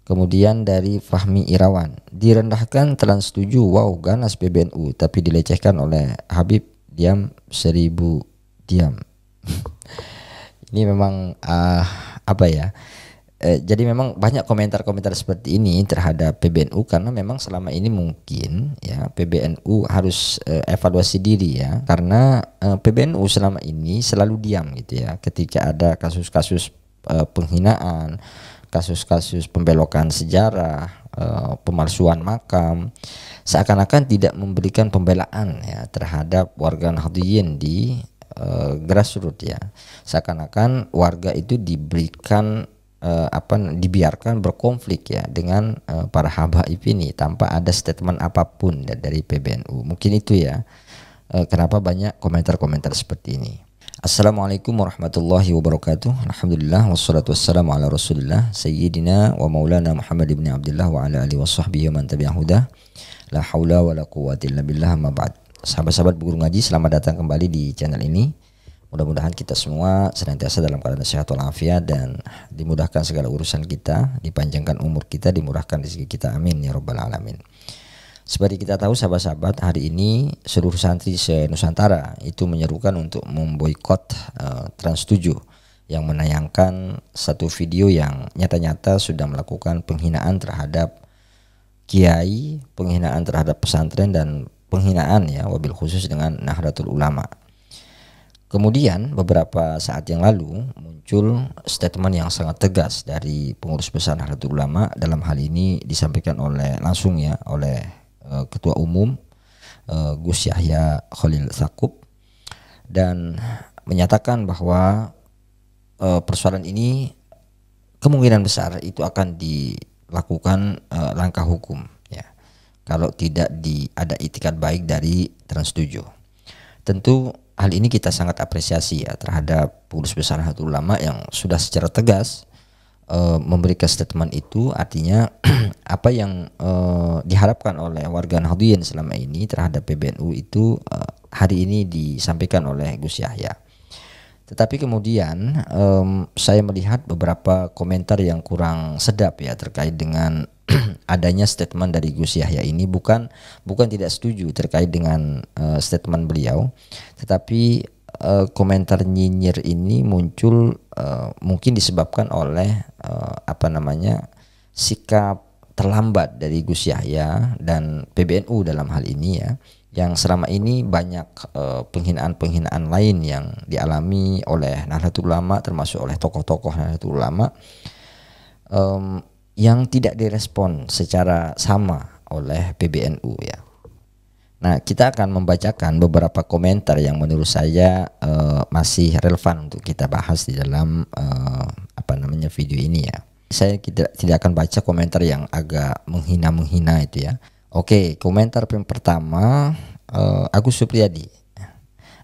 Kemudian dari Fahmi Irawan, direndahkan Trans 7, wow ganas PBNU, tapi dilecehkan oleh Habib, diam 1000 diam. Ini memang apa ya? Jadi memang banyak komentar-komentar seperti ini terhadap PBNU karena memang selama ini mungkin ya PBNU harus evaluasi diri ya, karena PBNU selama ini selalu diam gitu ya ketika ada kasus-kasus penghinaan, kasus-kasus pembelokan sejarah, pemalsuan makam, seakan-akan tidak memberikan pembelaan ya terhadap warga Nahdliyin di grassroots ya, seakan-akan warga itu diberikan dibiarkan berkonflik ya dengan para habaib ini tanpa ada statement apapun dari PBNU. Mungkin itu ya kenapa banyak komentar-komentar seperti ini. Assalamualaikum warahmatullahi wabarakatuh. Alhamdulillah wassalatu wassalamu ala rasulillah sayyidina wa maulana Muhammad ibn Abdullah wa ala alihi washabbihi wa man tabi'ahu huda. La haula wa la quwwata illa billah, ma ba'd. Sahabat-sahabat Guru Ngaji, selamat datang kembali di channel ini. Mudah-mudahan kita semua senantiasa dalam keadaan sehat walafiat dan dimudahkan segala urusan kita, dipanjangkan umur kita, dimurahkan rezeki kita, amin ya rabbal alamin. Seperti kita tahu sahabat-sahabat, hari ini seluruh santri se-Nusantara itu menyerukan untuk memboikot Trans 7 yang menayangkan satu video yang nyata-nyata sudah melakukan penghinaan terhadap kiai, penghinaan terhadap pesantren, dan penghinaan ya wabil khusus dengan Nahdlatul Ulama. Kemudian beberapa saat yang lalu muncul statement yang sangat tegas dari pengurus besar Nahdlatul Ulama, dalam hal ini disampaikan langsung ya oleh Ketua Umum Gus Yahya Khalil Stakuf, dan menyatakan bahwa persoalan ini kemungkinan besar itu akan dilakukan langkah hukum ya kalau tidak ada itikat baik dari Trans 7. Tentu hal ini kita sangat apresiasi ya terhadap pengurus besar Nahdlatul Ulama yang sudah secara tegas memberikan statement itu. Artinya apa yang diharapkan oleh warga Nahdliyin selama ini terhadap PBNU itu hari ini disampaikan oleh Gus Yahya. Tetapi kemudian saya melihat beberapa komentar yang kurang sedap ya terkait dengan adanya statement dari Gus Yahya ini. Bukan tidak setuju terkait dengan statement beliau, tetapi komentar nyinyir ini muncul mungkin disebabkan oleh sikap terlambat dari Gus Yahya dan PBNU dalam hal ini ya, yang selama ini banyak penghinaan-penghinaan lain yang dialami oleh Nahdlatul Ulama, termasuk oleh tokoh-tokoh Nahdlatul Ulama yang tidak direspon secara sama oleh PBNU ya. Nah, kita akan membacakan beberapa komentar yang menurut saya masih relevan untuk kita bahas di dalam video ini ya. Saya tidak akan baca komentar yang agak menghina itu ya. Oke, komentar yang pertama Agus Supriyadi.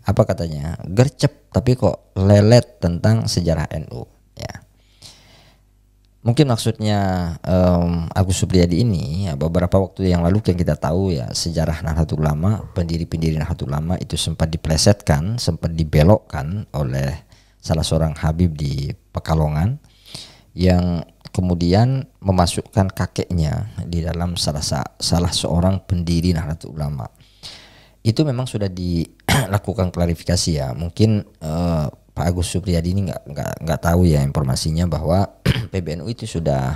Apa katanya? Gercep tapi kok lelet tentang sejarah NU ya. Mungkin maksudnya Agus Supriyadi ini ya, beberapa waktu yang lalu yang kita tahu ya, sejarah Nahdlatul Ulama, pendiri-pendiri Nahdlatul Ulama itu sempat diplesetkan, sempat dibelokkan oleh salah seorang Habib di Pekalongan yang kemudian memasukkan kakeknya di dalam salah seorang pendiri Nahdlatul Ulama. Itu memang sudah dilakukan klarifikasi ya. Mungkin Pak Agus Supriyadi ini nggak tahu ya informasinya bahwa PBNU itu sudah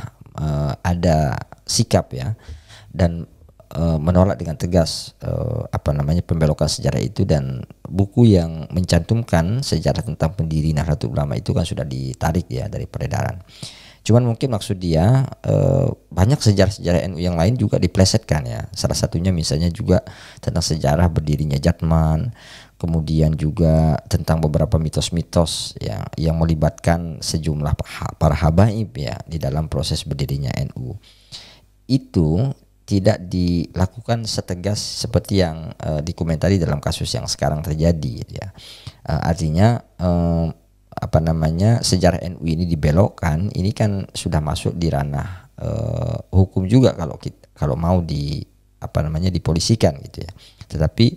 ada sikap ya dan menolak dengan tegas pembelokan sejarah itu, dan buku yang mencantumkan sejarah tentang pendiri Nahdlatul Ulama itu kan sudah ditarik ya dari peredaran. Cuman mungkin maksud dia banyak sejarah-sejarah NU yang lain juga diplesetkan ya. Salah satunya misalnya juga tentang sejarah berdirinya Jatman, kemudian juga tentang beberapa mitos-mitos ya yang melibatkan sejumlah para habaib ya di dalam proses berdirinya NU. Itu tidak dilakukan setegas seperti yang dikomentari dalam kasus yang sekarang terjadi ya. Artinya sejarah NU ini dibelokkan, ini kan sudah masuk di ranah hukum juga kalau mau dipolisikan gitu ya. Tetapi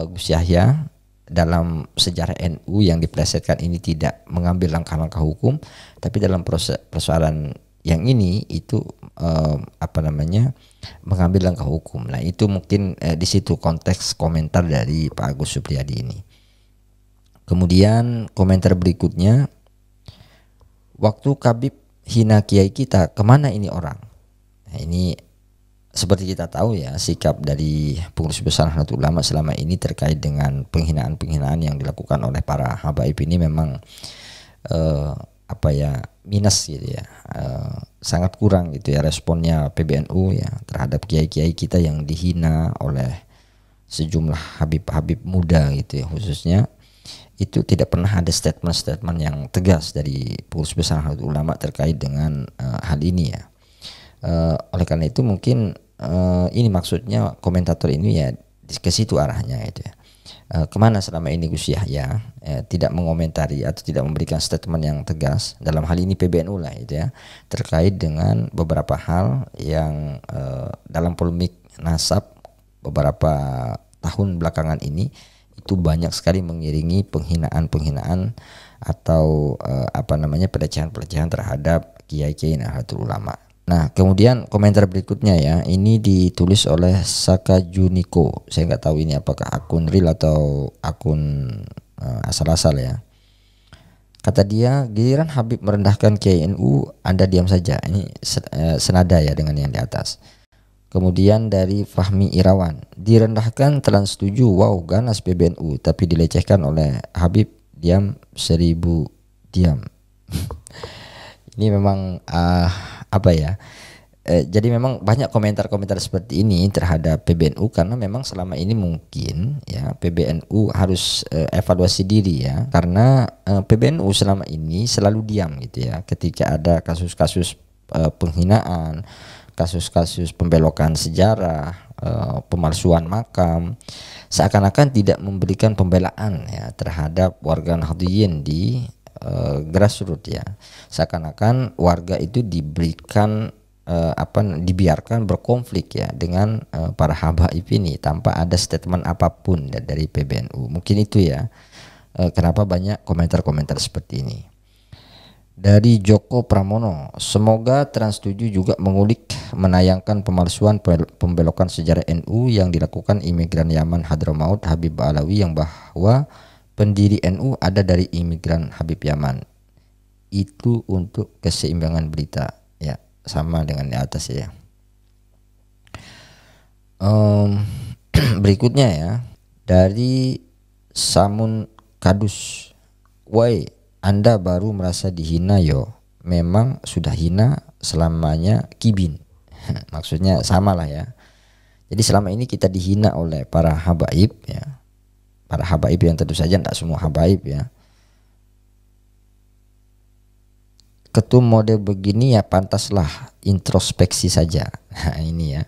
Gus Yahya dalam sejarah NU yang diplesetkan ini tidak mengambil langkah-langkah hukum, tapi dalam persoalan yang ini itu mengambil langkah hukum. Nah itu mungkin di situ konteks komentar dari Pak Agus Supriyadi ini. Kemudian komentar berikutnya, waktu Khabib hina kiai kita, kemana ini orang? Nah, ini seperti kita tahu ya, sikap dari pengurus besar Nahdlatul Ulama selama ini terkait dengan penghinaan-penghinaan yang dilakukan oleh para habaib ini memang minus gitu ya, sangat kurang gitu ya responnya PBNU ya terhadap kiai-kiai kita yang dihina oleh sejumlah habib-habib muda gitu ya, khususnya itu tidak pernah ada statement-statement yang tegas dari pengurus besar Nahdlatul Ulama terkait dengan hal ini ya. Oleh karena itu mungkin ini maksudnya komentator ini ya ke situ arahnya gitu ya. Kemana selama ini Gus Yahya tidak mengomentari atau tidak memberikan statement yang tegas dalam hal ini PBNU lah itu ya, terkait dengan beberapa hal yang dalam polemik nasab beberapa tahun belakangan ini itu banyak sekali mengiringi penghinaan-penghinaan atau pelecehan-pelecehan terhadap kiai-kiai Nahdlatul Ulama. Nah kemudian komentar berikutnya ya, ini ditulis oleh Saka Juniko. Saya nggak tahu ini apakah akun real atau akun asal-asal ya. Kata dia, giliran Habib merendahkan Kiai NU, Anda diam saja. Ini senada ya dengan yang di atas. Kemudian dari Fahmi Irawan, direndahkan telan setuju, wow ganas PBNU, tapi dilecehkan oleh Habib, diam 1000 diam. Ini memang jadi memang banyak komentar-komentar seperti ini terhadap PBNU karena memang selama ini mungkin ya PBNU harus evaluasi diri ya, karena PBNU selama ini selalu diam gitu ya ketika ada kasus-kasus penghinaan, kasus-kasus pembelokan sejarah, pemalsuan makam, seakan-akan tidak memberikan pembelaan ya terhadap warga Nahdliyin di grassroots ya, seakan-akan warga itu diberikan dibiarkan berkonflik ya dengan para habaib ini tanpa ada statement apapun dari PBNU. Mungkin itu ya kenapa banyak komentar-komentar seperti ini. Dari Joko Pramono, semoga Trans7 juga mengulik menayangkan pemalsuan pembelokan sejarah NU yang dilakukan imigran Yaman Hadramaut Habib Alawi yang bahwa pendiri NU ada dari imigran Habib Yaman. Itu untuk keseimbangan berita ya, sama dengan di atas ya. Berikutnya ya, dari Samun Kadus, woi Anda baru merasa dihina yo, memang sudah hina selamanya kibin. Maksudnya samalah ya. Jadi selama ini kita dihina oleh para habaib ya, para habaib yang tentu saja tidak semua habaib ya. Ketum model begini ya pantaslah introspeksi saja. Nah ini ya,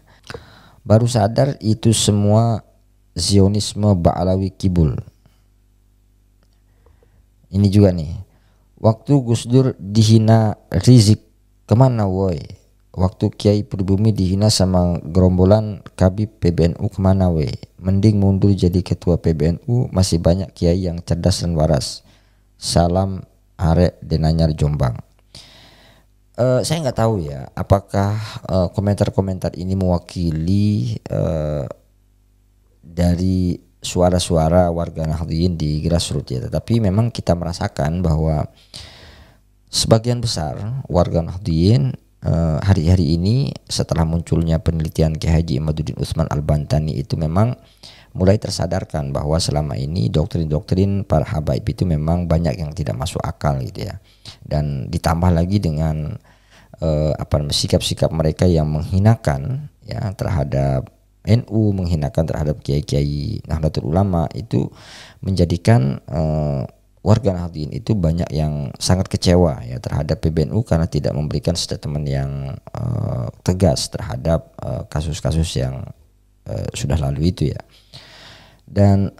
baru sadar itu semua Zionisme Ba'alawi Kibul. Ini juga nih, waktu Gus Dur dihina Rizik, kemana woi? Waktu Kiai Pribumi dihina sama gerombolan Kabib PBNU, kemana woi? Mending mundur jadi ketua PBNU, masih banyak kiai yang cerdas dan waras. Salam Arek Denanyar Jombang. Saya nggak tahu ya apakah komentar-komentar ini mewakili dari suara-suara warga Nahdliyin di grassroots ya, tetapi memang kita merasakan bahwa sebagian besar warga Nahdliyin hari-hari ini setelah munculnya penelitian Kiai Haji Imaduddin Utsman Al-Bantani itu memang mulai tersadarkan bahwa selama ini doktrin-doktrin para habaib itu memang banyak yang tidak masuk akal gitu ya, dan ditambah lagi dengan sikap-sikap mereka yang menghinakan ya terhadap NU, menghinakan terhadap kiai-kiai Nahdlatul Ulama, itu menjadikan warga Nahdliyin itu banyak yang sangat kecewa ya terhadap PBNU karena tidak memberikan statement yang tegas terhadap kasus-kasus yang sudah lalu itu ya. Dan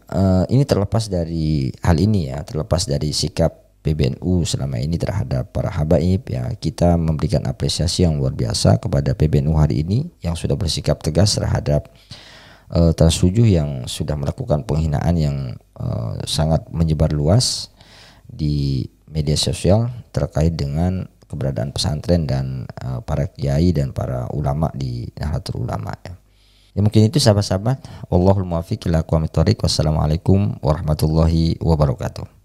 ini terlepas dari hal ini ya, terlepas dari sikap PBNU selama ini terhadap para habaib ya, kita memberikan apresiasi yang luar biasa kepada PBNU hari ini yang sudah bersikap tegas terhadap Trans7 yang sudah melakukan penghinaan yang sangat menyebar luas di media sosial terkait dengan keberadaan pesantren dan para kiai dan para ulama di Nahdlatul Ulama ya. Ya mungkin itu sahabat-sahabat. Wallahul muwaffiq ila aqwamit thoriq. Wassalamualaikum warahmatullahi wabarakatuh.